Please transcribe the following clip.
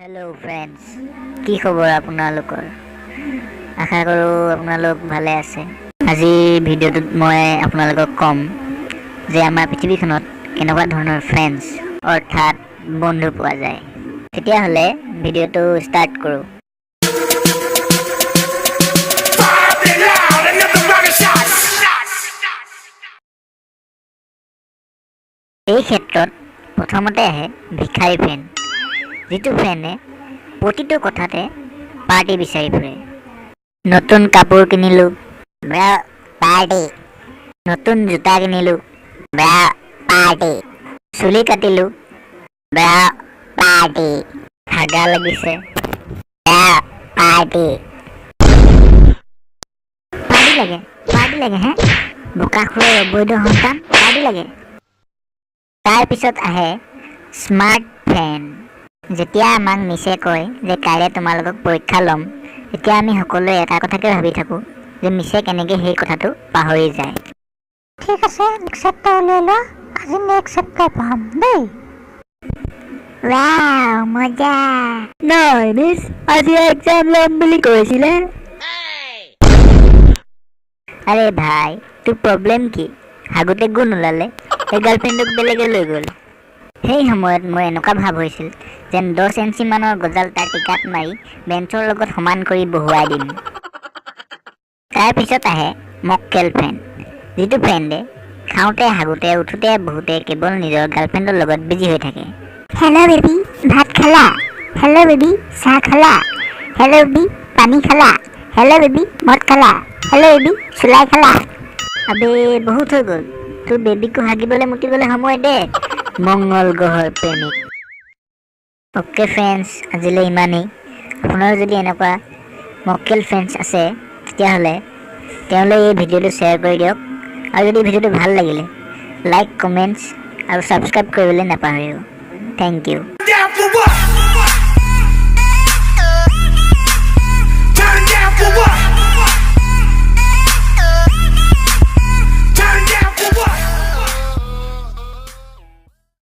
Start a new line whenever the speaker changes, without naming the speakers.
Hello' friends, কি খবৰ আপোনালোকৰ? আশা কৰোঁ আপোনালোক ভালে আছে। আজি ভিডিঅ'টোত মই আপোনালোকক ক'ম যে আমাৰ পৃথিৱীখনত কেনেকুৱা ধৰণৰ ফ্ৰেণ্ডছ অৰ্থাৎ বন্ধু পোৱা যায়। তেতিয়াহ'লে ভিডিঅ'টো ষ্টাৰ্ট কৰোঁ। এই ক্ষেত্ৰত প্ৰথমতে আহে ভিক্ষাৰী ফ্ৰেণ্ড, যিটো ফ্ৰেণ্ডে প্ৰতিটো কথাতে পাৰ্টি বিচাৰি ফুৰে। নতুন কাপোৰ কিনিলোঁ, বেয়া পাৰ্টি। নতুন জোতা কিনিলোঁ, বেয়া পাৰ্টি। চুলি কাটিলোঁ, বেয়া পাৰ্টি। হাগা লাগিছে, বেয়া পাৰ্টি। পাৰ্টি লাগে হে বোকাখোৰৰ অবৈধ সন্তান, পাৰ্টি লাগে। তাৰপিছত আহে স্মাৰ্ট ফ্ৰেণ্ড। যেতিয়া আমাক মিছে কয় যে কাইলৈ তোমালোকক পৰীক্ষা ল'ম, তেতিয়া আমি সকলোৱে এটা কথাকে ভাবি থাকোঁ যে মিছে কেনেকৈ সেই কথাটো পাহৰি যায়।
ঠিক আছে, নেক্সট চেপ্টাৰ উলিয়াই লোৱা। আজি নেক্সট চেপ্টাৰ পঢ়াম দেই।
ৱাও মজা। নাই মিছ, আজি এক্সাম ল'ম বুলি কৈছিলে। আৰে ভাই, তোৰ প্ৰব্লেম কি? হাগোতে গুণ ওলালে, এই গাৰ্লফ্ৰেণ্ডক বেলেগে লৈ গ'ল। সেই সময়ত মোৰ এনেকুৱা ভাৱ হৈছিল যেন 10 ইঞ্চি মানৰ গজাল তাৰ টিকাত মাৰি বেঞ্চৰ লগত সমান কৰি বহুৱাই দিম। তাৰপিছত আহে মক্কেল ফ্ৰেণ্ড, যিটো ফ্ৰেণ্ডে খাওঁতে হাগোতে উঠোতে বহুতে কেৱল নিজৰ গাৰ্লফ্ৰেণ্ডৰ লগত বিজি হৈ থাকে।
হেল্ল' বেবী, ভাত খালা? হেল্ল' বেবী, চাহ খালা? হেল্ল' বেবী, পানী খালা? হেল্ল' বেবী, মদ খালা? হেল্ল' বেবী, চুলাই খালা?
আবে বহুত হৈ গ'ল, তোৰ বেবীকো হাগিবলৈ মুতিবলৈ সময় দে, মংগল গ্ৰহৰ প্ৰেমিক। অ'কে ফ্ৰেণ্ডছ, আজিলৈ ইমানেই। আপোনাৰ যদি এনেকুৱা মক্কেল ফ্ৰেণ্ডছ আছে, তেতিয়াহ'লে তেওঁলৈ এই ভিডিঅ'টো শ্বেয়াৰ কৰি দিয়ক। আৰু যদি ভিডিঅ'টো ভাল লাগিলে লাইক, কমেণ্টছ আৰু ছাবস্ক্ৰাইব কৰিবলৈ নাপাহৰিব। Thank U.